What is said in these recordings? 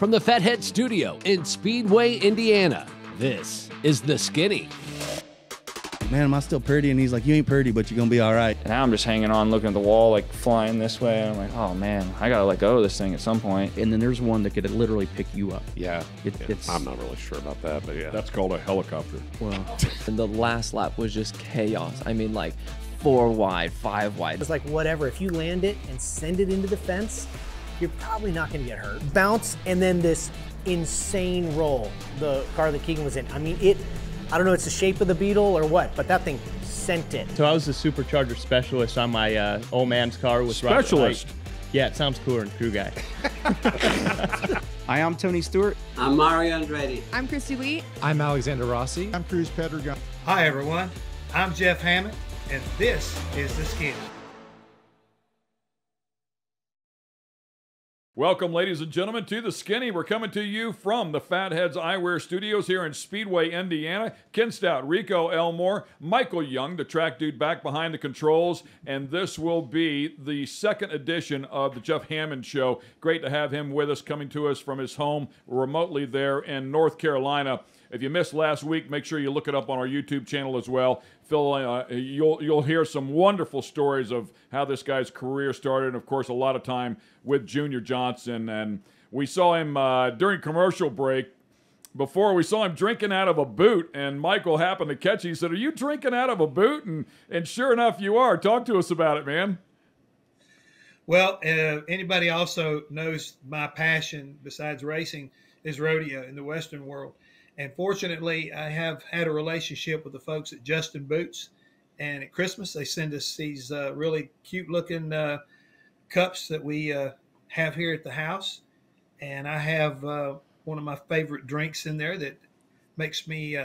From the Fathead Studio in Speedway, Indiana, this is The Skinny. Man, am I still pretty? And he's like, you ain't pretty, but you're going to be all right. And now I'm just hanging on, looking at the wall, like flying this way. And I'm like, oh man, I got to let go of this thing at some point. And then there's one that could literally pick you up. Yeah. It's I'm not really sure about that, but yeah. That's called a helicopter. Well, And the last lap was just chaos. I mean, like 4 wide, 5 wide. It's like whatever, if you land it and send it into the fence, you're probably not gonna get hurt. Bounce, and then this insane roll, the car that Keegan was in. I mean, I don't know, it's the shape of the Beetle or what, but that thing sent it. So I was the supercharger specialist on my old man's car with Specialist? Yeah, it sounds cooler than crew guy. Hi, I'm Tony Stewart. I'm Mario Andretti. I'm Christy Lee. I'm Alexander Rossi. I'm Cruz Pedregon. Hi everyone, I'm Jeff Hammond, and this is The Skinny. Welcome, ladies and gentlemen, to The Skinny. We're coming to you from the Fatheads Eyewear Studios here in Speedway, Indiana. Ken Stout, Rico, Elmore, Michael Young, the track dude back behind the controls, and this will be the second edition of the Jeff Hammond Show. Great to have him with us, coming to us from his home remotely there in North Carolina. If you missed last week, make sure you look it up on our YouTube channel as well. Phil, you'll hear some wonderful stories of how this guy's career started, and of course, a lot of time with Junior Johnson. And we saw him during commercial break. Before, we saw him drinking out of a boot, and Michael happened to catch it. He said, "Are you drinking out of a boot?" And sure enough, you are. Talk to us about it, man. Well, anybody also knows my passion besides racing is rodeo in the Western world. And fortunately, I have had a relationship with the folks at Justin Boots. And at Christmas, they send us these really cute-looking cups that we have here at the house. And I have one of my favorite drinks in there that makes me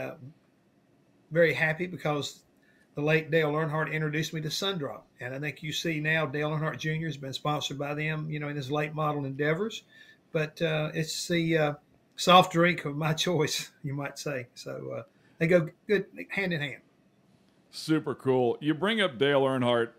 very happy because the late Dale Earnhardt introduced me to Sundrop. And I think you see now Dale Earnhardt Jr. has been sponsored by them, in his late model endeavors. But it's the soft drink of my choice, you might say. So they go good hand in hand. Super cool. You bring up Dale Earnhardt.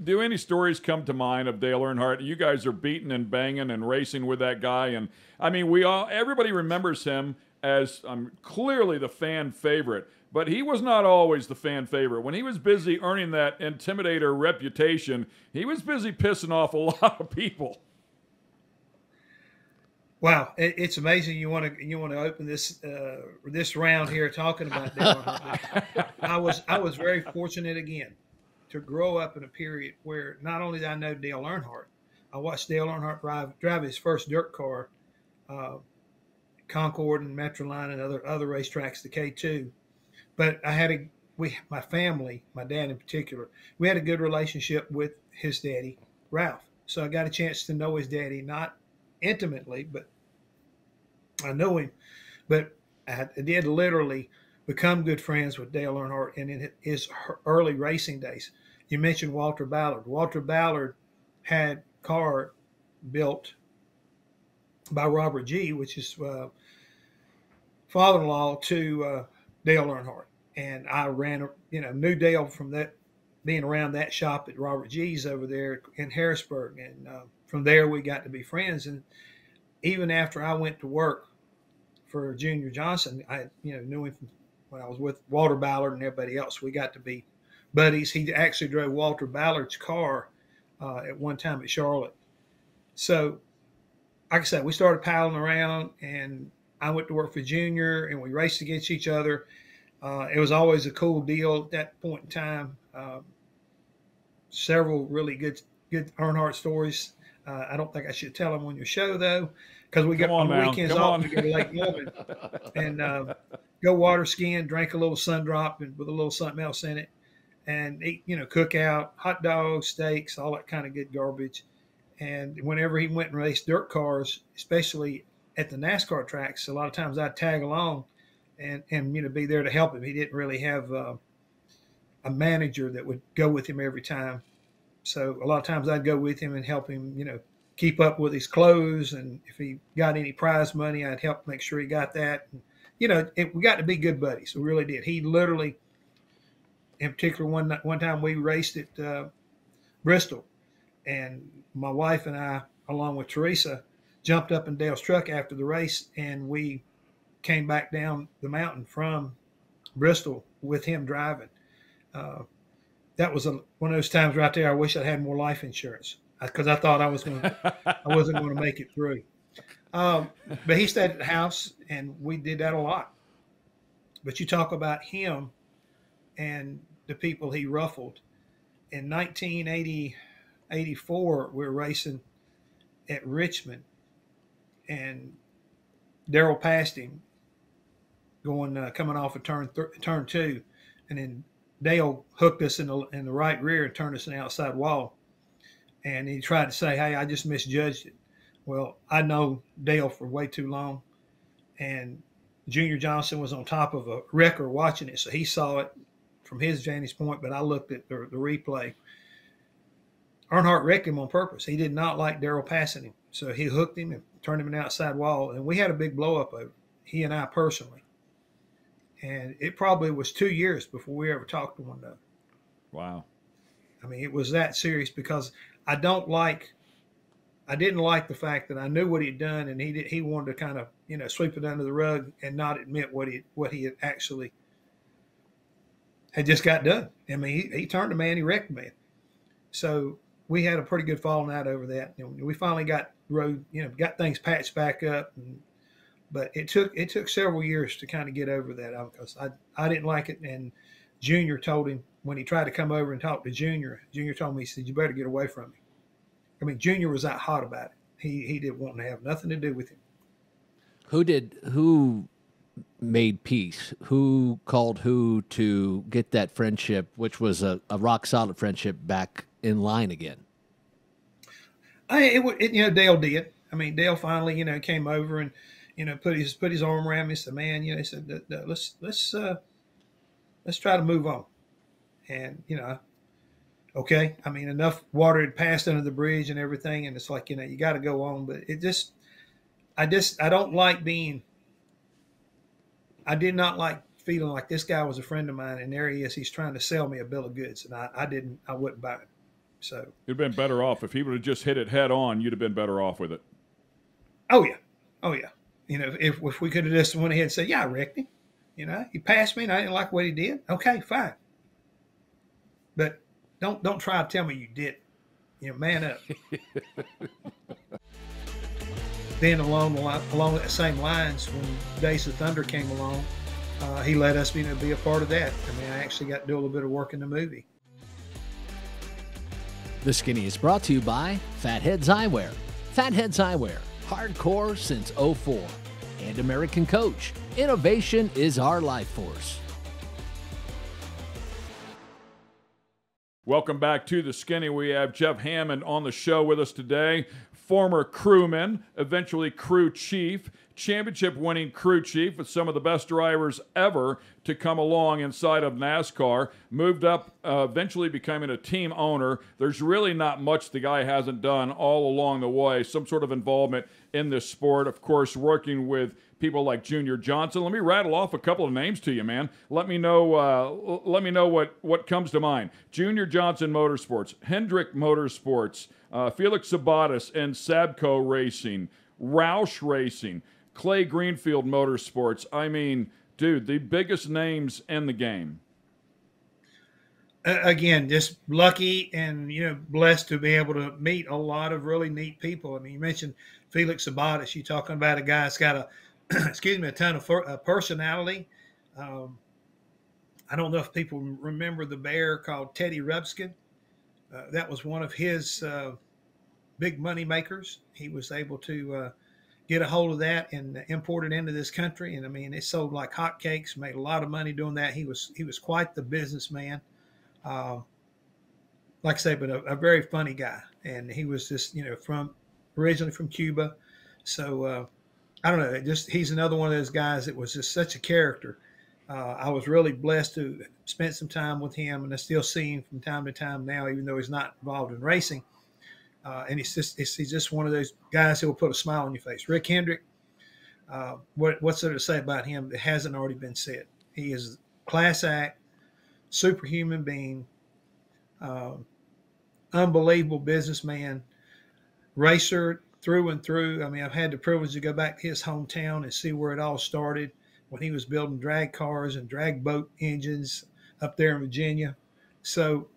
Do any stories come to mind of Dale Earnhardt? You guys are beating and banging and racing with that guy, and I mean, everybody remembers him as clearly the fan favorite. But he was not always the fan favorite. When he was busy earning that intimidator reputation, he was busy pissing off a lot of people. Wow, it's amazing. You want to open this round here talking about Dale Earnhardt. I was very fortunate again to grow up in a period where not only did I know Dale Earnhardt, I watched Dale Earnhardt drive his first dirt car, Concord and Metroline and other racetracks, the K2. But my family, my dad in particular, we had a good relationship with his daddy, Ralph. So I got a chance to know his daddy, not intimately, but I know him. But I did literally become good friends with Dale Earnhardt in his early racing days. You mentioned Walter Ballard. Walter Ballard had a car built by Robert G., which is father-in-law to Dale Earnhardt. And I knew Dale from that, being around that shop at Robert G's over there in Harrisburg. And from there, we got to be friends. And even after I went to work for Junior Johnson, I knew him when I was with Walter Ballard and everybody else. We got to be buddies. He actually drove Walter Ballard's car at one time at Charlotte. So, like I said, we started palling around, and I went to work for Junior, and we raced against each other. It was always a cool deal at that point in time. Several really good Earnhardt stories. I don't think I should tell them on your show, though, because we get on the weekends off to go to Lake Norman and go water skiing, drink a little Sundrop and with a little something else in it, and eat, cookout, hot dogs, steaks, all that kind of good garbage. And whenever he went and raced dirt cars, especially at the NASCAR tracks, a lot of times I'd tag along and be there to help him. He didn't really have a manager that would go with him every time. So a lot of times I'd go with him and help him, keep up with his clothes. And if he got any prize money, I'd help make sure he got that. And, we got to be good buddies. We really did. He literally, in particular, one time we raced at Bristol, and my wife and I, along with Teresa, jumped up in Dale's truck after the race, and we came back down the mountain from Bristol with him driving. That was one of those times right there. I wish I had more life insurance because I thought I wasn't going to make it through. But he stayed at the house, and we did that a lot. But you talk about him and the people he ruffled. In 1984, we were racing at Richmond, and Darrell passed him coming off of turn 2, and then Dale hooked us in the right rear and turned us in the outside wall. And he tried to say, "Hey, I just misjudged it." Well, I know Dale for way too long, and Junior Johnson was on top of a wrecker watching it, so he saw it from his vantage point, but I looked at the replay. Earnhardt wrecked him on purpose. He did not like Darrell passing him, so he hooked him and turned him in the outside wall, and we had a big blow-up over it, he and I personally. And it probably was 2 years before we ever talked to one another. Wow. I mean, it was that serious because I didn't like the fact that I knew what he'd done, and he wanted to kind of, sweep it under the rug and not admit what he had actually had just got done. I mean, he turned a man, he wrecked a man. So we had a pretty good falling out over that. We finally got got things patched back up, but it took several years to kind of get over that because I didn't like it. And Junior told him when he tried to come over and talk to Junior told me, he said, "You better get away from me." I mean, Junior was that hot about it. He didn't want to have nothing to do with him. Who made peace? Who called who to get that friendship, which was a rock solid friendship, back in line again? Dale did. I mean, Dale finally, came over and, put his arm around me and said, "Man, he said, let's try to move on." And, okay. I mean, enough water had passed under the bridge and everything. And it's like, you got to go on, but I don't like I did not like feeling like this guy was a friend of mine, and there he is. He's trying to sell me a bill of goods, and I wouldn't buy it. So you'd been better off if he would have just hit it head on. You'd have been better off with it. Oh yeah. If we could have just went ahead and said, "Yeah, I wrecked him. He passed me, and I didn't like what he did." Okay, fine. But don't try to tell me you did. Man up. Then along the same lines, when Days of Thunder came along, he let us be a part of that. I mean, I actually got to do a little bit of work in the movie. The Skinny is brought to you by Fatheads Eyewear. Fatheads Eyewear, hardcore since '04. And American Coach, innovation is our life force. Welcome back to The Skinny. We have Jeff Hammond on the show with us today. Former crewman, eventually crew chief, championship-winning crew chief with some of the best drivers ever to come along inside of NASCAR. Moved up, eventually becoming a team owner. There's really not much the guy hasn't done all along the way. Some sort of involvement in this sport. Of course, working with people like Junior Johnson. Let me rattle off a couple of names to you, man. Let me know what comes to mind. Junior Johnson Motorsports, Hendrick Motorsports, Felix Sabatis and Sabco Racing, Roush Racing, Clay Greenfield Motorsports. I mean, dude, the biggest names in the game. Again, just lucky and, blessed to be able to meet a lot of really neat people. I mean, you mentioned Felix Sabatis. You're talking about a guy that's got a ton of personality. I don't know if people remember the bear called Teddy Rubskin. That was one of his big money makers. He was able to get a hold of that and import it into this country. And I mean, it sold like hotcakes, made a lot of money doing that. He was quite the businessman. Like I say, but a very funny guy. And he was just, originally from Cuba. So, I don't know. He's another one of those guys that was just such a character. I was really blessed to spend some time with him, and I still see him from time to time now, even though he's not involved in racing. And he's just one of those guys who will put a smile on your face. Rick Hendrick, what's there to say about him that hasn't already been said? He is a class act, superhuman being, unbelievable businessman, racer, through and through. I mean, I've had the privilege to go back to his hometown and see where it all started when he was building drag cars and drag boat engines up there in Virginia. So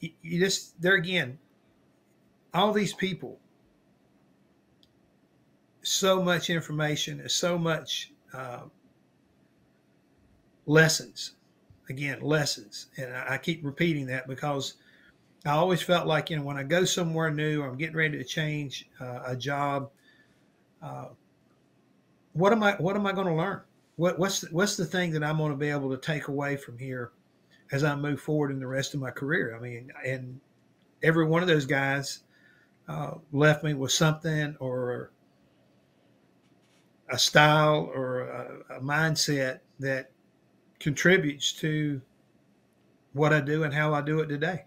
you just, there again, all these people, so much information, so much lessons. Again, lessons. And I keep repeating that because I always felt like, you know, when I go somewhere new, I'm getting ready to change a job. What am I going to learn? What's the thing that I'm going to be able to take away from here as I move forward in the rest of my career? I mean, and every one of those guys left me with something, or a style, or a mindset that contributes to what I do and how I do it today.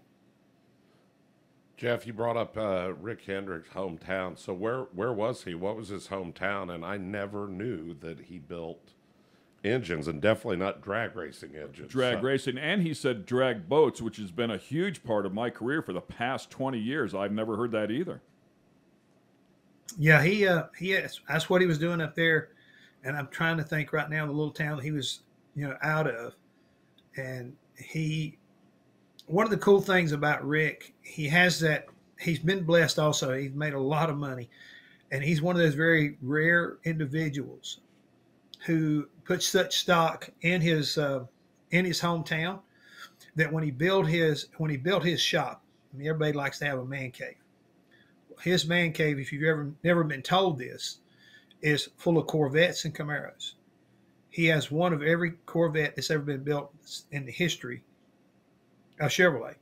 Jeff, you brought up Rick Hendrick's hometown. So where was he? What was his hometown? And I never knew that he built engines, and definitely not drag racing engines. Drag racing, and he said drag boats, which has been a huge part of my career for the past 20 years. I've never heard that either. Yeah, that's what he was doing up there. And I'm trying to think right now, the little town that he was, you know, out of. And one of the cool things about Rick, he's been blessed also. He's made a lot of money. And he's one of those very rare individuals who put such stock in his hometown that when he built his shop, I mean, everybody likes to have a man cave. His man cave, if you've never been told this, is full of Corvettes and Camaros. He has one of every Corvette that's ever been built in the history of Chevrolet.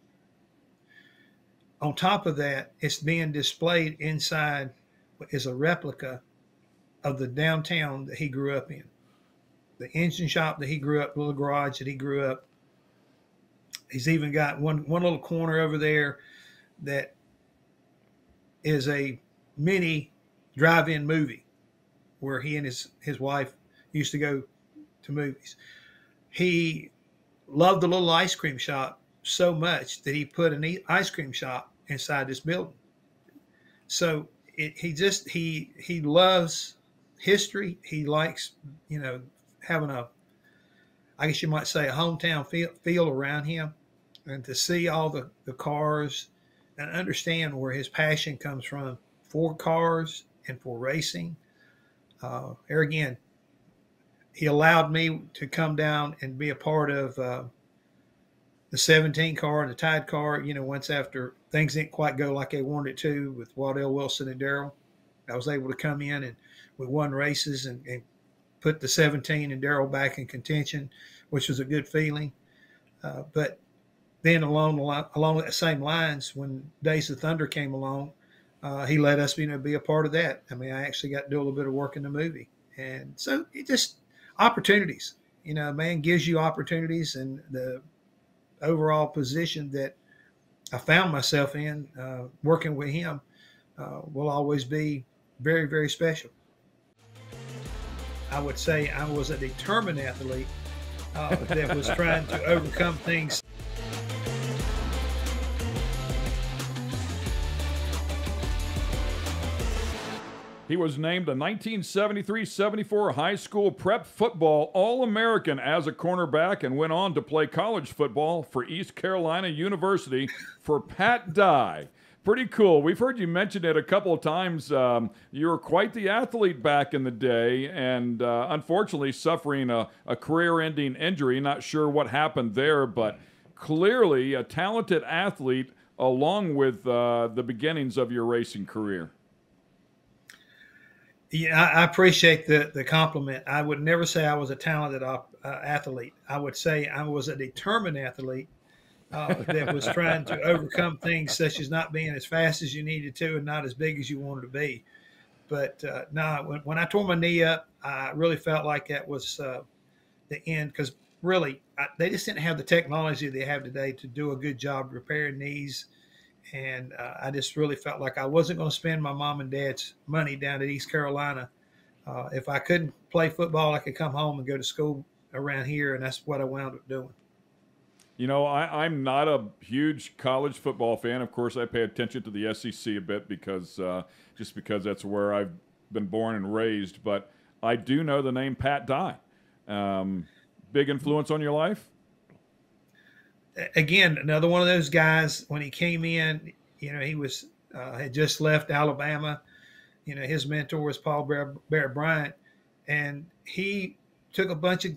On top of that, it's being displayed inside is a replica of the downtown that he grew up in. The engine shop that he grew up, little garage that he grew up. He's even got one little corner over there that is a mini drive-in movie where he and his wife used to go to movies. He loved the little ice cream shop so much that he put an ice cream shop inside this building. So he loves history. He likes, you know, having I guess you might say, a hometown feel around him, and to see all the cars and understand where his passion comes from for cars and for racing. There again, he allowed me to come down and be a part of the 17 car and the Tide car, you know, once after things didn't quite go like they wanted it to with Waddell Wilson and Darrell. I was able to come in and we won races and put the 17 and Darrell back in contention, which was a good feeling. But then along the same lines, when Days of Thunder came along, he let us, you know, be a part of that. I mean, I actually got to do a little bit of work in the movie. And so it just opportunities, you know, man gives you opportunities, and the overall position that I found myself in working with him will always be very, very special. I would say I was a determined athlete that was trying to overcome things. He was named a 1973-74 high school prep football All-American as a cornerback and went on to play college football for East Carolina University for Pat Dye. Pretty cool. We've heard you mention it a couple of times. You were quite the athlete back in the day, and unfortunately suffering a career-ending injury. Not sure what happened there, but clearly a talented athlete along with the beginnings of your racing career. Yeah, I appreciate the compliment. I would never say I was a talented athlete. I would say I was a determined athlete that was trying to overcome things such as not being as fast as you needed to and not as big as you wanted to be. But no, when I tore my knee up, I really felt like that was the end, because really they just didn't have the technology they have today to do a good job repairing knees. And I just really felt like I wasn't going to spend my mom and dad's money down at East Carolina. If I couldn't play football, I could come home and go to school around here, and that's what I wound up doing. You know, I'm not a huge college football fan. Of course, I pay attention to the SEC a bit because just because that's where I've been born and raised. But I do know the name Pat Dye. Big influence on your life? Again, another one of those guys. When he came in, you know, he was had just left Alabama. You know, his mentor was Paul Bear Bryant, and he took a bunch of,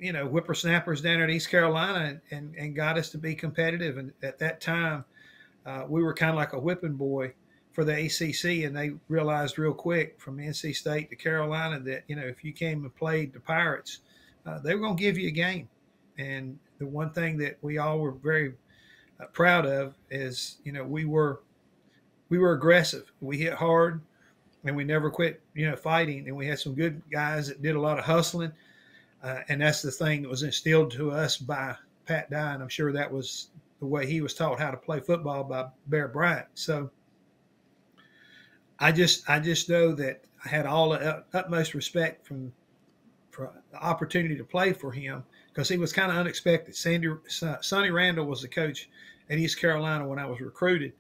you know, whippersnappers down at East Carolina and got us to be competitive. And at that time, we were kind of like a whipping boy for the ACC, and they realized real quick from NC State to Carolina that, you know, if you came and played the Pirates, they were going to give you a game. And the one thing that we all were very proud of is, you know, we were aggressive. We hit hard, and we never quit, you know, fighting. And we had some good guys that did a lot of hustling. And that's the thing that was instilled to us by Pat Dye, and I'm sure that was the way he was taught how to play football by Bear Bryant. So I just know that I had all the utmost respect for the opportunity to play for him, because he was kind of unexpected. Sonny Randall was the coach at East Carolina when I was recruited,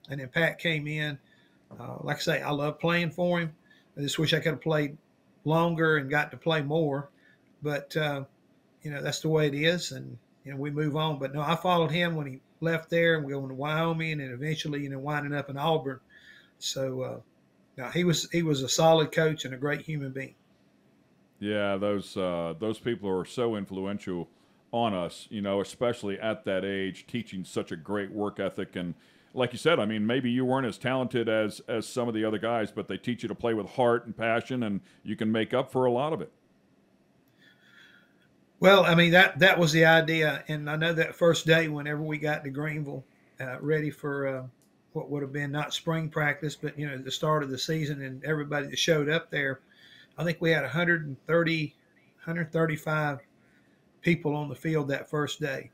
and then Pat came in. Like I say, I love playing for him. I just wish I could have played longer and got to play more. But, you know, that's the way it is, and, you know, we move on. But, no, I followed him when he left there, and we went to Wyoming, and eventually, you know, winding up in Auburn. So, no, he was a solid coach and a great human being. Yeah, those people are so influential on us, you know, especially at that age, teaching such a great work ethic. And like you said, I mean, maybe you weren't as talented as some of the other guys, but they teach you to play with heart and passion, and you can make up for a lot of it. Well, I mean, that was the idea. And I know that first day whenever we got to Greenville, ready for what would have been not spring practice, but, you know, the start of the season, and everybody that showed up there, I think we had 135 people on the field that first day.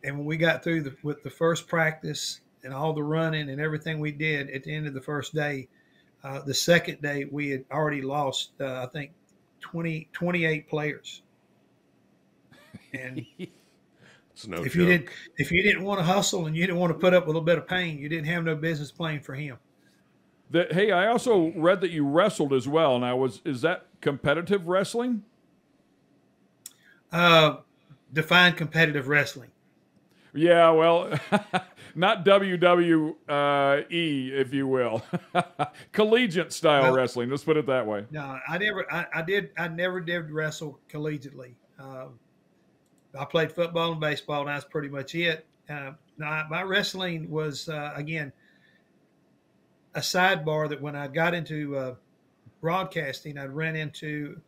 And when we got through with the first practice and all the running and everything we did at the end of the first day, the second day we had already lost, I think, 28 players. And no if joke. you didn't want to hustle and you didn't want to put up with a little bit of pain, you didn't have no business playing for him. Hey, I also read that you wrestled as well. Now, is that competitive wrestling? Define competitive wrestling. Yeah, well, not WWE, if you will. Collegiate style wrestling. Let's put it that way. No, I never did wrestle collegiately. I played football and baseball, and that's pretty much it. My wrestling was, again, a sidebar that when I got into broadcasting, I'd ran into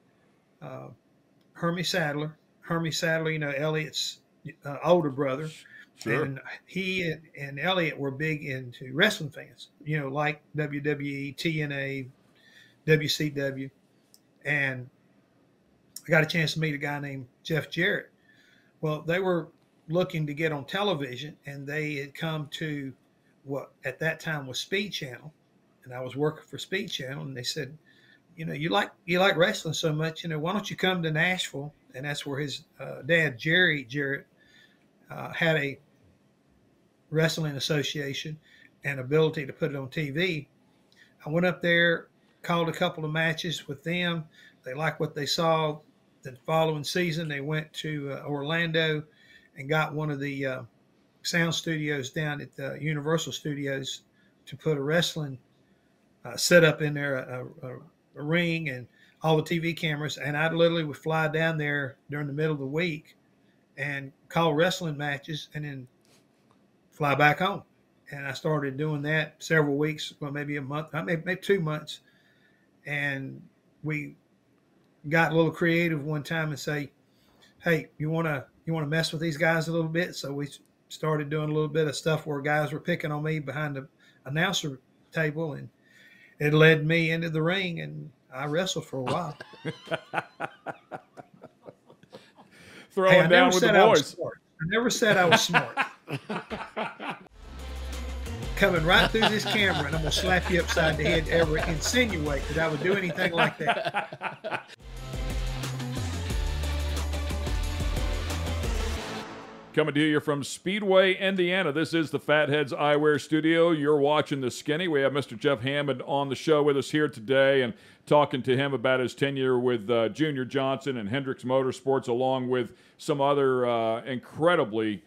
Hermie Sadler. Hermie Sadler, you know, Elliot's older brother. Sure. And he and Elliot were big into wrestling fans, you know, like WWE, TNA, WCW. And I got a chance to meet a guy named Jeff Jarrett. Well, they were looking to get on television, and they had come to what at that time was Speed Channel, and I was working for Speed Channel, and they said, you know, you like wrestling so much, you know, why don't you come to Nashville? And that's where his dad, Jerry Jarrett, had a wrestling association and ability to put it on TV. I went up there, called a couple of matches with them. They liked what they saw. The following season, they went to Orlando and got one of the sound studios down at the Universal Studios to put a wrestling setup in there, a ring and all the TV cameras. And I literally would fly down there during the middle of the week and call wrestling matches and then fly back home. And I started doing that several weeks, well, maybe a month, maybe 2 months. And we got a little creative one time and say, hey, you want to mess with these guys a little bit? So we started doing a little bit of stuff where guys were picking on me behind the announcer table, and it led me into the ring, and I wrestled for a while. Throwing down with the boys. I never said I was smart. Coming right through this camera, and I'm going to slap you upside the head to ever insinuate that I would do anything like that. Coming to you from Speedway, Indiana. This is the Fatheads Eyewear Studio. You're watching The Skinny. We have Mr. Jeff Hammond on the show with us here today and talking to him about his tenure with Junior Johnson and Hendricks Motorsports, along with some other incredibly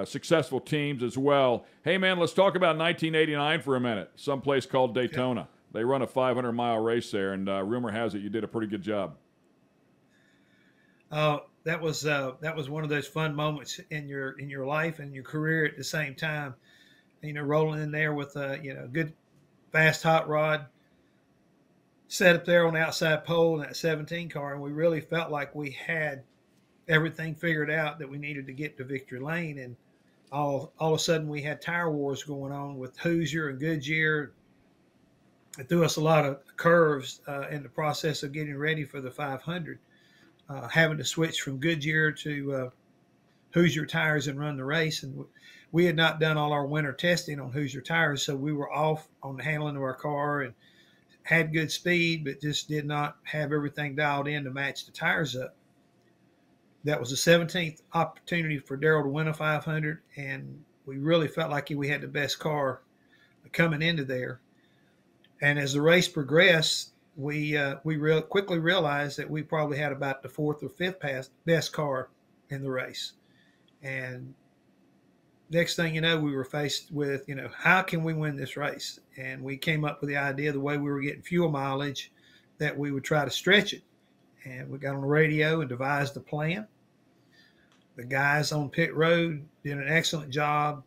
successful teams as well. Hey, man, let's talk about 1989 for a minute. Someplace called Daytona. They run a 500-mile race there, and rumor has it you did a pretty good job. That was one of those fun moments in your life and your career at the same time. You know, rolling in there with a good fast hot rod, set up there on the outside pole in that 17 car, and we really felt like we had everything figured out that we needed to get to victory lane. And all of a sudden we had tire wars going on with Hoosier and Goodyear. It threw us a lot of curves in the process of getting ready for the 500. Having to switch from Goodyear to Hoosier tires and run the race. And we had not done all our winter testing on Hoosier tires, so we were off on the handling of our car and had good speed, but just did not have everything dialed in to match the tires up. That was the 17th opportunity for Darrell to win a 500, and we really felt like we had the best car coming into there. And as the race progressed, we quickly realized that we probably had about the fourth or fifth best car in the race. And next thing you know, we were faced with, how can we win this race? And we came up with the idea, the way we were getting fuel mileage, that we would try to stretch it. And we got on the radio and devised a plan. The guys on pit road did an excellent job.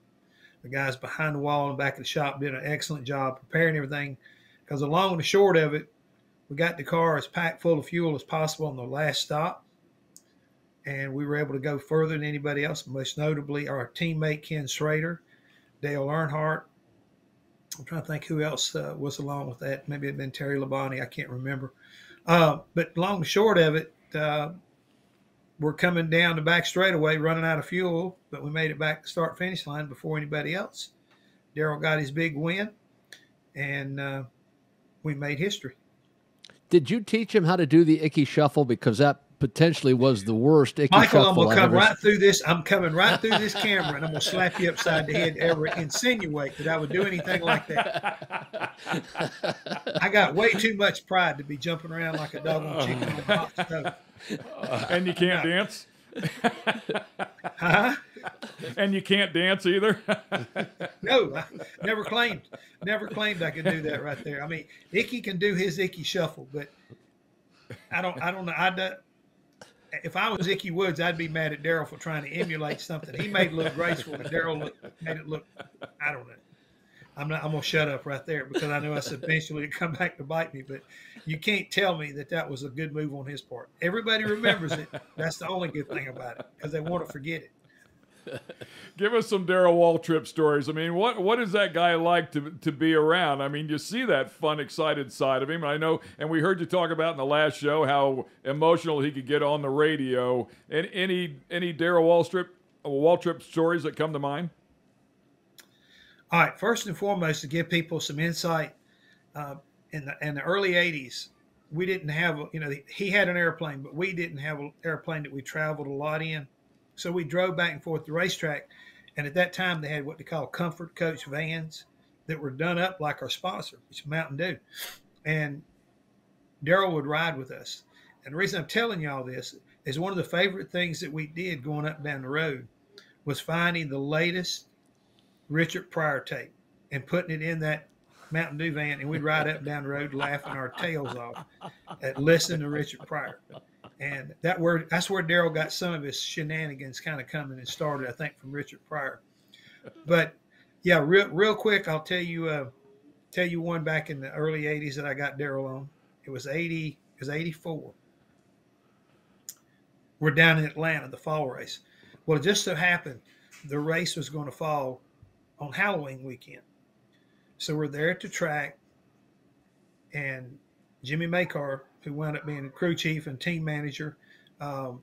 The guys behind the wall and back of the shop did an excellent job preparing everything, because the long and the short of it, we got the car as packed full of fuel as possible on the last stop, and we were able to go further than anybody else, most notably our teammate Ken Schrader, Dale Earnhardt. I'm trying to think who else was along with that. Maybe it had been Terry Labonte. I can't remember. But long and short of it, we're coming down the back straightaway, running out of fuel, but we made it back to start-finish line before anybody else. Darrell got his big win, and we made history. Did you teach him how to do the icky shuffle? Because that potentially was the worst icky Michael, shuffle. I'm going to come right through this. I'm coming right through this camera, and I'm going to slap you upside the head to ever insinuate that I would do anything like that. I got way too much pride to be jumping around like a dog on chicken on a hot stove. And you can't dance? Huh? And you can't dance either? No, I never claimed I could do that right there. I mean, Icky can do his Icky shuffle, but I don't know. If I was Icky Woods, I'd be mad at Darrell for trying to emulate something he made look graceful, and Darrell made it look, I don't know. I'm going to shut up right there, because I know it's eventually to come back to bite me, but you can't tell me that was a good move on his part. Everybody remembers it. That's the only good thing about it, because they want to forget it. Give us some Darrell Waltrip stories. I mean, what is that guy like to be around? I mean, you see that fun, excited side of him. I know, and we heard you talk about in the last show how emotional he could get on the radio. And any Darrell Waltrip stories that come to mind? All right. First and foremost, to give people some insight, in the early 80s, we didn't have, he had an airplane, but we didn't have an airplane that we traveled a lot in. So we drove back and forth the racetrack. And at that time, they had what they call comfort coach vans that were done up like our sponsor, which is Mountain Dew. And Darrell would ride with us. And the reason I'm telling you all this is one of the favorite things that we did going up and down the road was finding the latest Richard Pryor tape and putting it in that Mountain Dew van, and we'd ride up and down the road laughing our tails off at listening to Richard Pryor. And that's where Darrell got some of his shenanigans kind of coming and started, I think, from Richard Pryor. But yeah, real quick, I'll tell you one back in the early 80s that I got Darrell on. It was 84. We're down in Atlanta, the fall race. Well, it just so happened the race was going to fall on Halloween weekend. So we're there at the track, and Jimmy Makar, who wound up being a crew chief and team manager, was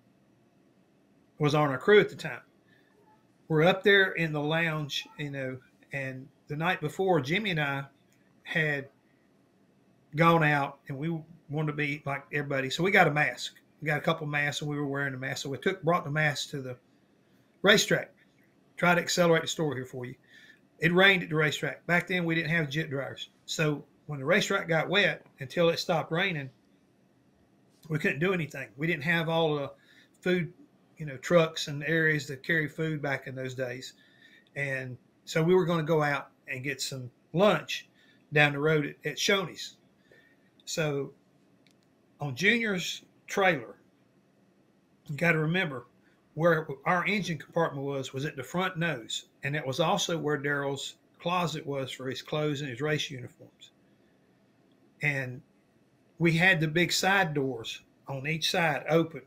on our crew at the time. We're up there in the lounge, and the night before, Jimmy and I had gone out, and we wanted to be like everybody. So we got a mask. We got a couple masks, and we were wearing a mask. So we brought the mask to the racetrack. try to accelerate the story here for you. It rained at the racetrack. Back then, we didn't have jet dryers. So when the racetrack got wet, until it stopped raining, we couldn't do anything. We didn't have all the food, trucks and areas to carry food back in those days. And so we were going to go out and get some lunch down the road at Shoney's. So on Junior's trailer, you got to remember where our engine compartment was at the front nose. And that was also where Daryl's closet was for his clothes and his race uniforms. And we had the big side doors on each side open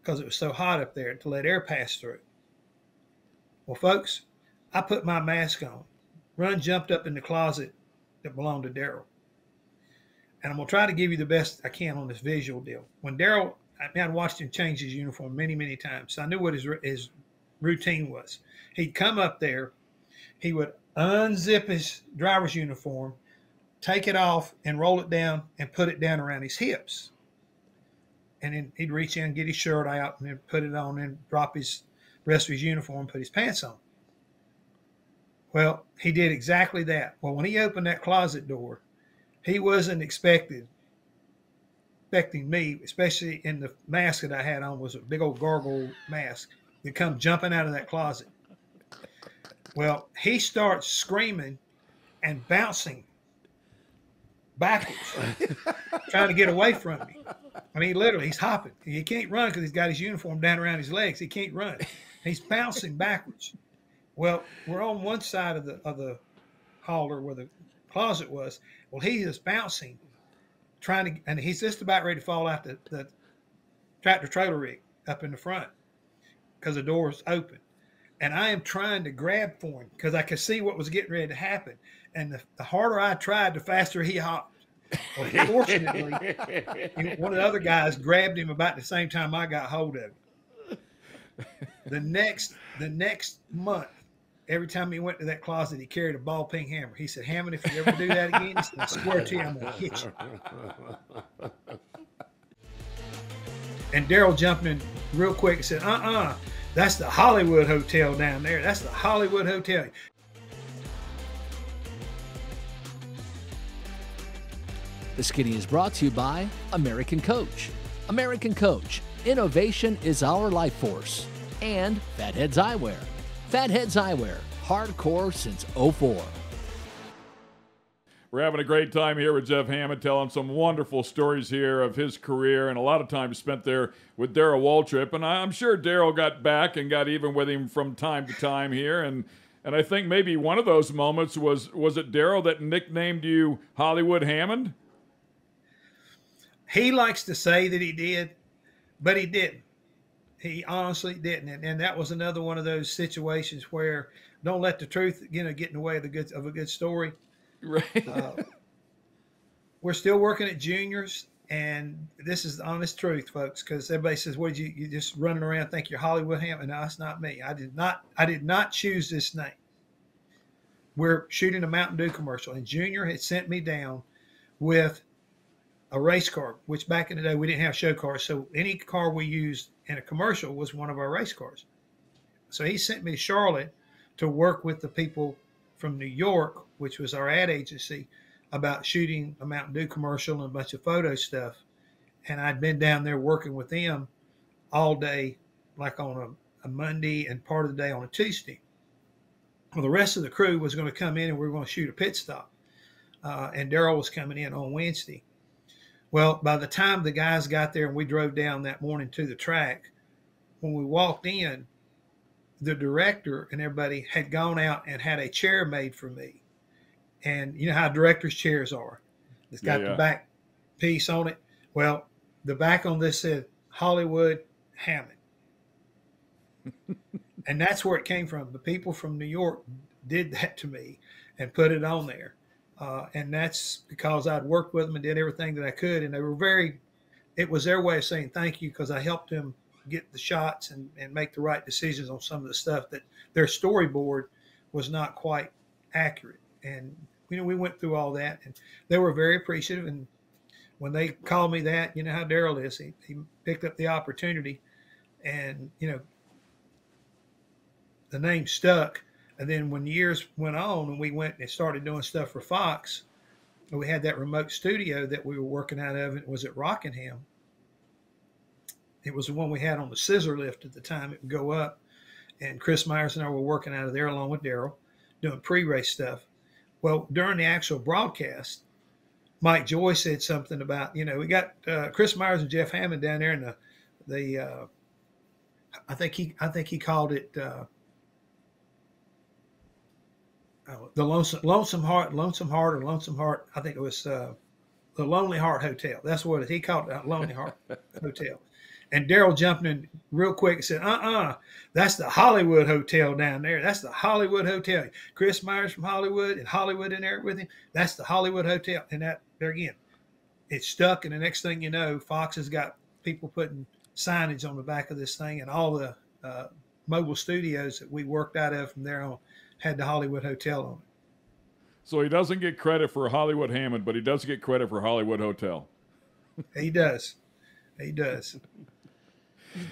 because it was so hot up there to let air pass through. Well, folks, I put my mask on, jumped up in the closet that belonged to Daryl. And I'm going to try to give you the best I can on this visual deal. When Daryl, I'd watched him change his uniform many, many times. So I knew what his routine was. He'd come up there, he would unzip his driver's uniform, take it off and roll it down and put it down around his hips. And then he'd reach in, get his shirt out, and then put it on and drop his rest of his uniform, put his pants on. Well, he did exactly that. Well, when he opened that closet door, he wasn't expecting me, especially in the mask that I had on, was a big old gargoyle mask, to come jumping out of that closet. Well, he starts screaming and bouncing backwards, trying to get away from me. I mean, literally, he's hopping. He can't run because he's got his uniform down around his legs. He can't run. He's bouncing backwards. Well, we're on one side of the hauler where the closet was. Well, he is bouncing, and he's just about ready to fall out the tractor trailer rig up in the front because the door is open. And I am trying to grab for him because I could see what was getting ready to happen. And the harder I tried, the faster he hopped. Well, fortunately, one of the other guys grabbed him about the same time I got hold of him. The next month, every time he went to that closet, he carried a ball peen hammer. He said, "Hammond, if you ever do that again," he said, "I swear to you, I'm going to hit you." And Daryl jumped in real quick and said, "That's the Hollywood Hotel down there. That's the Hollywood Hotel." The Skinny is brought to you by American Coach. American Coach, innovation is our life force. And Fatheads Eyewear. Fatheads Eyewear, hardcore since '04. We're having a great time here with Jeff Hammond, telling some wonderful stories here of his career, and a lot of time spent there with Darryl Waltrip. And I'm sure Darryl got back and got even with him from time to time here. And I think maybe one of those moments was it Darryl that nicknamed you Hollywood Hammond? He likes to say that he did, but he didn't. He honestly didn't. And that was another one of those situations where don't let the truth, get in the way of a good story. Right. We're still working at Juniors, and this is the honest truth, folks, because everybody says, "What did you just running around think you're Hollywood Hammond?" No, that's not me. I did not choose this name. We're shooting a Mountain Dew commercial, and Junior had sent me down with a race car, which back in the day we didn't have show cars, so any car we used in a commercial was one of our race cars. So he sent me to Charlotte to work with the people from New York, which was our ad agency, about shooting a Mountain Dew commercial and a bunch of photo stuff. And I'd been down there working with them all day, like on a Monday and part of the day on a Tuesday. Well, the rest of the crew was going to come in and we were going to shoot a pit stop. And Darryl was coming in on Wednesday. Well, by the time the guys got there and we drove down that morning to the track, when we walked in, the director and everybody had gone out and had a chair made for me. And you know how directors' chairs are. It's got the back piece on it. Well, the back on this said Hollywood Hammond. And that's where it came from. The people from New York did that to me and put it on there. And that's because I'd worked with them and did everything that I could. And they were it was their way of saying thank you because I helped them get the shots and make the right decisions on some of the stuff that their storyboard was not quite accurate. And, we went through all that and they were very appreciative. And when they called me that, you know how Darryl is, he picked up the opportunity and, the the name stuck. And then when years went on and we went and started doing stuff for Fox, we had that remote studio that we were working out of. It was at Rockingham. It was the one we had on the scissor lift at the time. It would go up. And Chris Myers and I were working out of there along with Daryl, doing pre-race stuff. Well, during the actual broadcast, Mike Joy said something about, we got Chris Myers and Jeff Hammond down there, and I think he called it the Lonesome Heart. I think it was the Lonely Heart Hotel. That's what he called it, Lonely Heart Hotel. And Daryl jumped in real quick and said, that's the Hollywood Hotel down there. That's the Hollywood Hotel. Chris Myers from Hollywood and Hollywood in there with him. That's the Hollywood Hotel. And that, there again, it stuck. And the next thing you know, Fox has got people putting signage on the back of this thing. And all the mobile studios that we worked out of from there on had the Hollywood Hotel on it. So he doesn't get credit for Hollywood Hammond, but he does get credit for Hollywood Hotel. He does.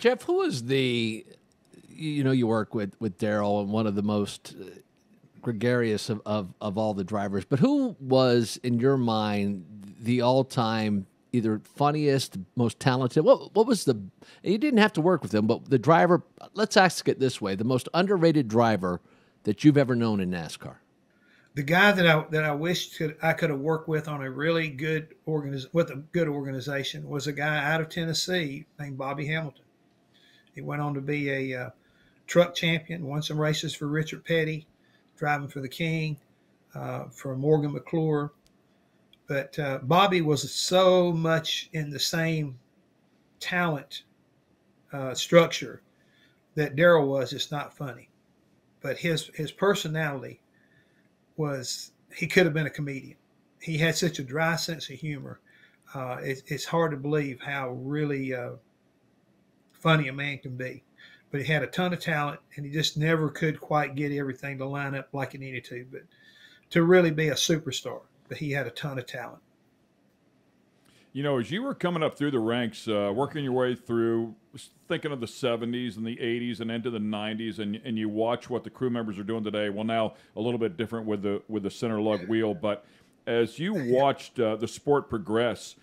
Jeff, who is you work with Daryl, and one of the most gregarious of all the drivers, but who was, in your mind, the all-time either funniest, most talented? What was and you didn't have to work with him, but the driver, let's ask it this way, the most underrated driver that you've ever known in NASCAR? The guy that I wished I could have worked with on a really good organization was a guy out of Tennessee named Bobby Hamilton. He went on to be a truck champion, won some races for Richard Petty, driving for the King, for Morgan McClure. But Bobby was so much in the same talent structure that Daryl was. It's not funny, but his personality was, he could have been a comedian. He had such a dry sense of humor. It's hard to believe how really funny a man can be. But he had a ton of talent, and he just never could quite get everything to line up like he needed to. But to really be a superstar, but he had a ton of talent. As you were coming up through the ranks, working your way through, thinking of the 70s and the 80s and into the 90s, and you watch what the crew members are doing today. Well, now a little bit different with the center lug wheel, but as you watched the sport progress,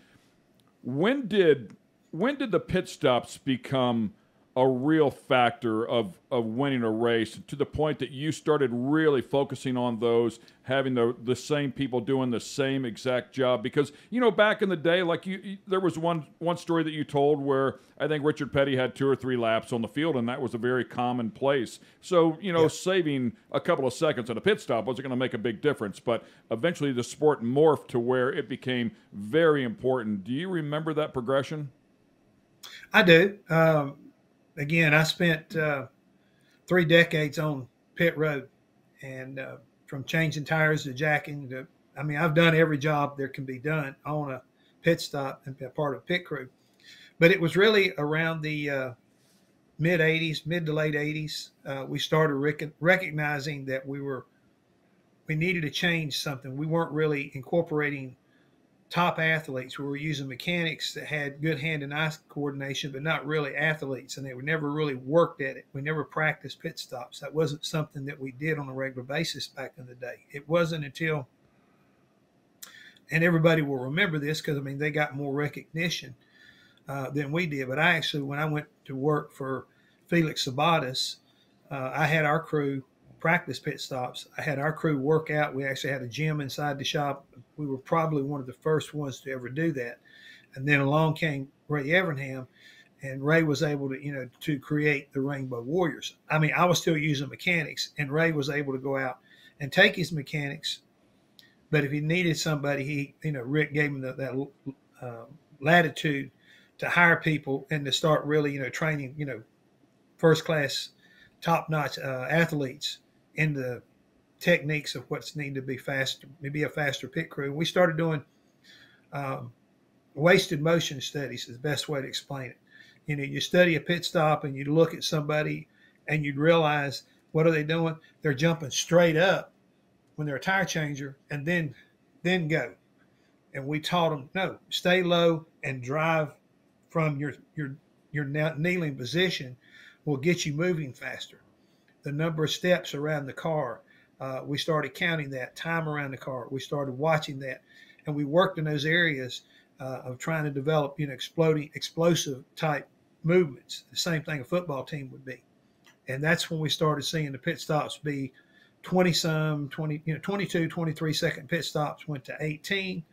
when did the pit stops become a real factor of winning a race, to the point that you started really focusing on those, having the same people doing the same exact job? Because, back in the day, like there was one story that you told where I think Richard Petty had 2 or 3 laps on the field, and that was a very commonplace. So, saving a couple of seconds at a pit stop wasn't going to make a big difference, but eventually the sport morphed to where it became very important. Do you remember that progression? I do. Again, I spent 3 decades on pit road, and from changing tires to jacking I've done every job there can be done on a pit stop and be a part of pit crew. But it was really around the mid to late 80s, we started recognizing that we needed to change something. We weren't really incorporating top athletes. We were using mechanics that had good hand and eye coordination, but not really athletes, and they were never really worked at it. We never practiced pit stops. That wasn't something that we did on a regular basis back in the day. It wasn't until, and everybody will remember this because they got more recognition than we did. But when I went to work for Felix Sabates, I had our crew practice pit stops. I had our crew work out. We actually had a gym inside the shop. We were probably one of the first ones to ever do that. And then along came Ray Evernham, and Ray was able to, to create the Rainbow Warriors. I was still using mechanics, and Ray was able to go out and take his mechanics. But if he needed somebody, Rick gave him that latitude to hire people and to start really, training, first class, top notch athletes in the techniques of what's needed to be faster, maybe a faster pit crew. We started doing wasted motion studies is the best way to explain it. You study a pit stop and you look at somebody and you'd realize, what are they doing? They're jumping straight up when they're a tire changer and then go. And we taught them, no, stay low and drive from your kneeling position will get you moving faster. the number of steps around the car. We started counting that time around the car. We started watching that, and we worked in those areas of trying to develop, explosive type movements. The same thing a football team would be. And that's when we started seeing the pit stops be 22, 23 second pit stops went to 18.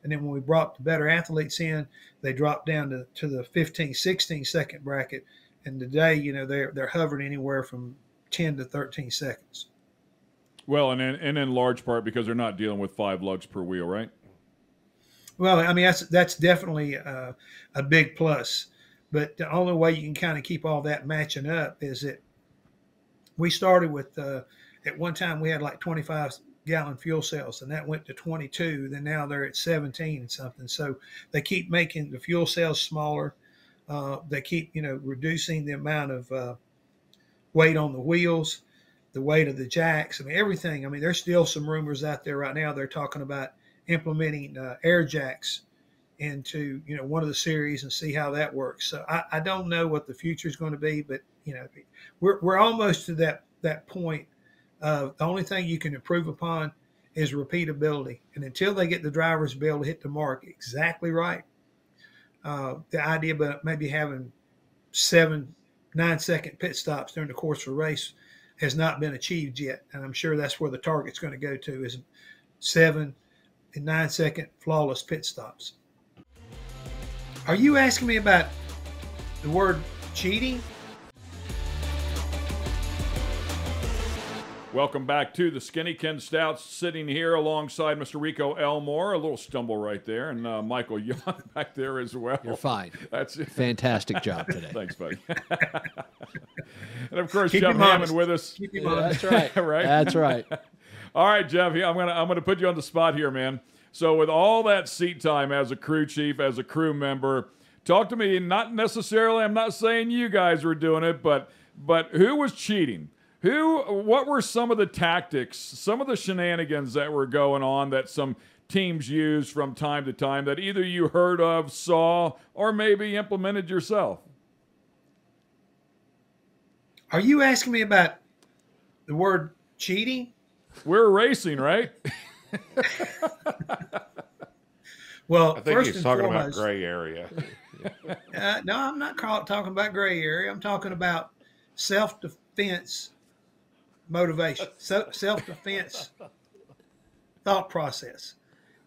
And then when we brought the better athletes in, they dropped down to the 15, 16 second bracket. And today, they're hovering anywhere from 10 to 13 seconds. Well, and in large part because they're not dealing with 5 lugs per wheel, right? Well, I mean, that's definitely a big plus. But the only way you can kind of keep all that matching up is that we started with, at one time we had like 25-gallon fuel cells, and that went to 22. Then now they're at 17 and something. So they keep making the fuel cells smaller. They keep, reducing the amount of weight on the wheels, the weight of the jacks. I mean, everything. I mean, there's still some rumors out there right now. They're talking about implementing air jacks into, one of the series and see how that works. So I don't know what the future is going to be, but, we're almost to that point of the only thing you can improve upon is repeatability. And until they get the drivers to be able to hit the mark exactly right, the idea about maybe having 7-9 second pit stops during the course of a race has not been achieved yet. And I'm sure that's where the target's going to go to, is 7 and 9 second flawless pit stops. Are you asking me about the word cheating? Welcome back to the Skinny. Ken Stout sitting here alongside Mr. Rico Elmore. A little stumble right there. And Michael Young back there as well. You're fine. That's fantastic job today. Thanks, buddy. And, of course, Jeff Hammond with us. That's right. Right? That's right. All right, Jeff, I'm gonna put you on the spot here, man. So with all that seat time as a crew chief, as a crew member, talk to me, not necessarily, I'm not saying you guys were doing it, but who was cheating? What were some of the tactics, some of the shenanigans that were going on that some teams used from time to time that either you heard of, saw, or maybe implemented yourself? Are you asking me about the word cheating? We're racing, right? Well, I think he's talking about gray area. No, I'm not talking about gray area. I'm talking about self-defense motivation, self-defense thought process.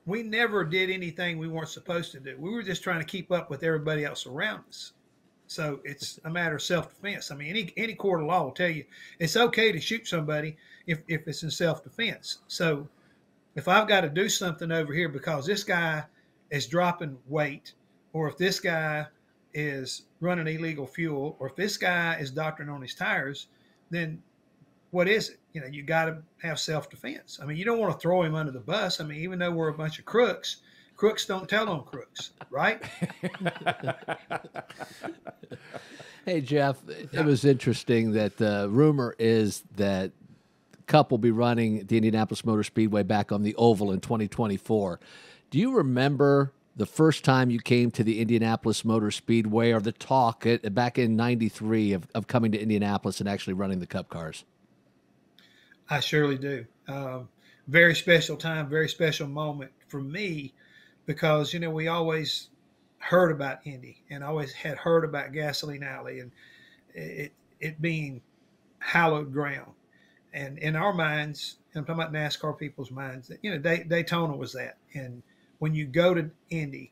We never did anything we weren't supposed to do. We were just trying to keep up with everybody else around us. So it's a matter of self-defense. I mean, any court of law will tell you it's okay to shoot somebody if it's in self-defense. So if I've got to do something over here because this guy is dropping weight, or if this guy is running illegal fuel, or if this guy is doctoring on his tires, then what is it? You got to have self-defense. I mean, you don't want to throw him under the bus. I mean, even though we're a bunch of crooks don't tell on crooks, right? Hey, Jeff, it was interesting that the rumor is that Cup will be running at the Indianapolis Motor Speedway back on the oval in 2024. Do you remember the first time you came to the Indianapolis Motor Speedway, or the talk back in '93 of coming to Indianapolis and actually running the Cup cars? I surely do. Very special time, very special moment for me, because, we always heard about Indy and always had heard about Gasoline Alley and it being hallowed ground. And in our minds, and I'm talking about NASCAR people's minds, Daytona was that. And when you go to Indy,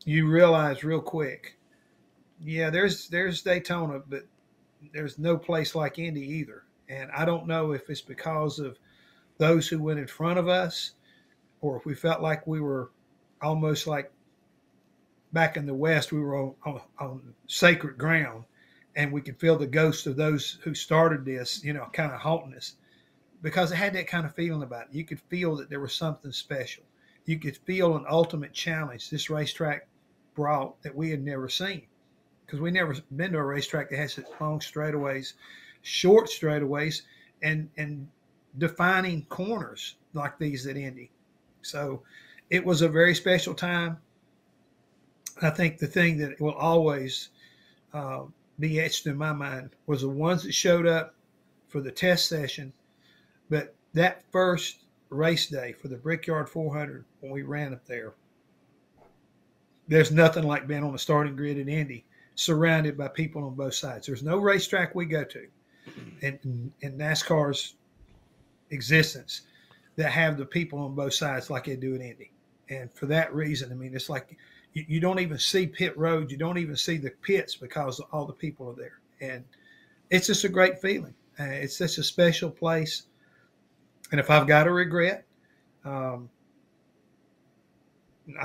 you realize real quick, yeah, there's Daytona, but there's no place like Indy either. And I don't know if it's because of those who went in front of us, or if we felt like we were almost like back in the West, we were on sacred ground, and we could feel the ghost of those who started this, kind of haunting us, because it had that kind of feeling about it. You could feel that there was something special. You could feel an ultimate challenge this racetrack brought that we had never seen, because we never been to a racetrack that has such long straightaways, short straightaways, and defining corners like these at Indy. So it was a very special time. I think the thing that will always be etched in my mind was the ones that showed up for the test session. But that first race day for the Brickyard 400, when we ran up there, there's nothing like being on the starting grid at Indy, surrounded by people on both sides. There's no racetrack we go to in NASCAR's existence that have the people on both sides like they do at Indy. And for that reason, I mean, it's like you don't even see pit road. You don't even see the pits because all the people are there. And it's just a great feeling. It's such a special place. And if I've got a regret, I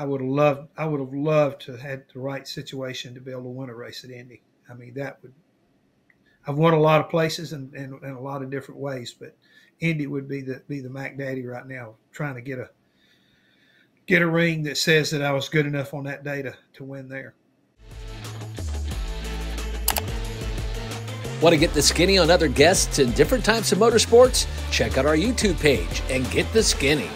would have loved to have had the right situation to be able to win a race at Indy. I mean, I've won a lot of places and in a lot of different ways, but Indy would be the Mac Daddy right now, trying to get a ring that says that I was good enough on that day to win there. Want to get the skinny on other guests in different types of motorsports? Check out our YouTube page and get the skinny.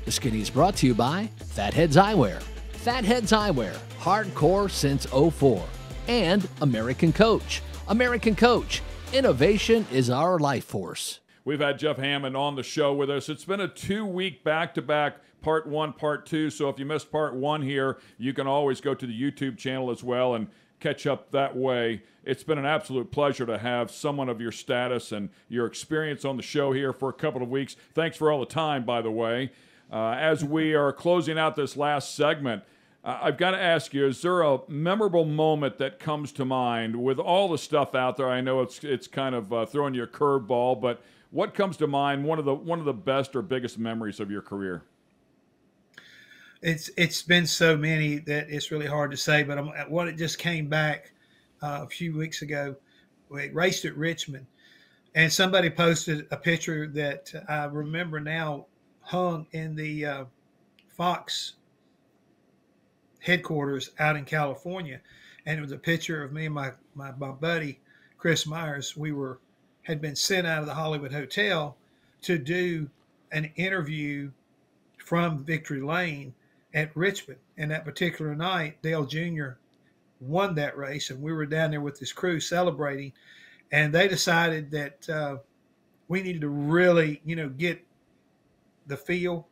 The Skinny is brought to you by Fatheads Eyewear. Fatheads Eyewear, hardcore since '04. And American Coach. American Coach, innovation is our life force. We've had Jeff Hammond on the show with us. It's been a 2-week back-to-back, part 1, part 2. So if you missed part 1 here, you can always go to the YouTube channel as well and catch up that way. It's been an absolute pleasure to have someone of your status and your experience on the show here for a couple of weeks. Thanks for all the time, by the way. As we are closing out this last segment, I've got to ask you, is there a memorable moment that comes to mind with all the stuff out there? I know it's kind of throwing you a curveball, but what comes to mind, one of the best or biggest memories of your career? It's been so many that it's really hard to say, but it just came back a few weeks ago. We raced at Richmond, and somebody posted a picture that I remember now hung in the Fox headquarters out in California, and it was a picture of me and my buddy Chris Myers. We had been sent out of the Hollywood Hotel to do an interview from Victory Lane at Richmond. And that particular night, Dale Jr. won that race, and we were down there with his crew celebrating. And they decided that we needed to really, get the feel.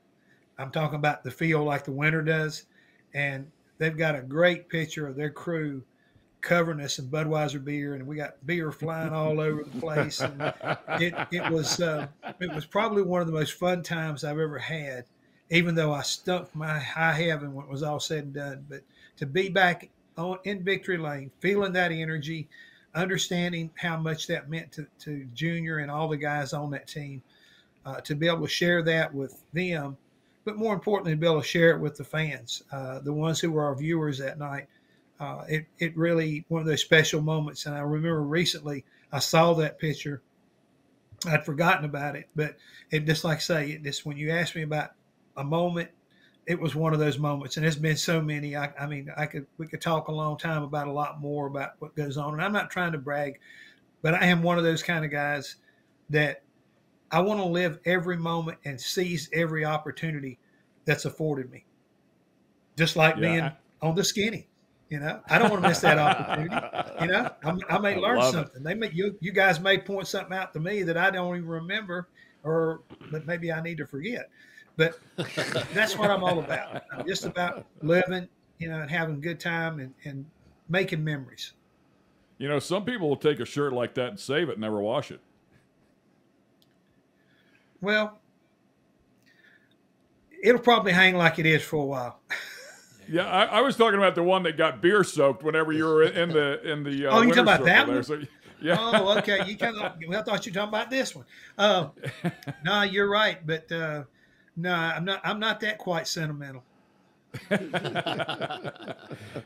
I'm talking about the feel like the winter does. And they've got a great picture of their crew covering us in Budweiser beer, and we got beer flying all over the place. And it was probably one of the most fun times I've ever had, even though I stumped my high heaven when it was all said and done. But to be back in Victory Lane, feeling that energy, understanding how much that meant to Junior and all the guys on that team, to be able to share that with them, but more importantly, to be able to share it with the fans, the ones who were our viewers that night. It really, one of those special moments. And I remember recently I saw that picture. I'd forgotten about it, but it just, like I say, when you ask me about a moment, it was one of those moments. And there's been so many. We could talk a long time about a lot more about what goes on. And I'm not trying to brag, but I am one of those kind of guys that I want to live every moment and seize every opportunity that's afforded me. Just like being on the Skinny. I don't want to miss that opportunity. I may learn something. You guys may point something out to me that I don't even remember, but maybe I need to forget. But that's what I'm all about. I'm just about living, and having a good time and making memories. Some people will take a shirt like that and save it and never wash it. Well, it'll probably hang like it is for a while. Yeah, I was talking about the one that got beer soaked whenever you were in the. Oh, you talking about that one? So, yeah. Oh, okay. I thought you were talking about this one. No, you're right, but no, I'm not that quite sentimental.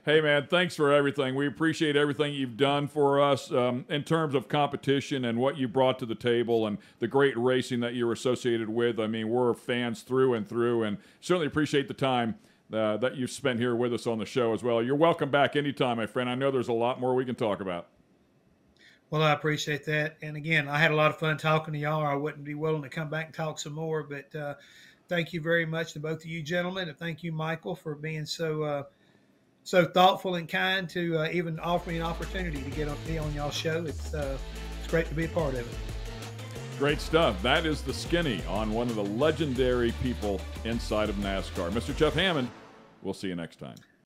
Hey, man, thanks for everything. We appreciate everything you've done for us in terms of competition and what you brought to the table and the great racing that you're associated with. I mean, we're fans through and through, and certainly appreciate the time that you've spent here with us on the show as well. You're welcome back anytime, my friend. I know there's a lot more we can talk about. Well, I appreciate that. And again, I had a lot of fun talking to y'all. I wouldn't be willing to come back and talk some more, but thank you very much to both of you gentlemen. And thank you, Michael, for being so thoughtful and kind to even offer me an opportunity to be on y'all's show. It's It's great to be a part of it. Great stuff. That is the Skinny on one of the legendary people inside of NASCAR. Mr. Jeff Hammond, we'll see you next time.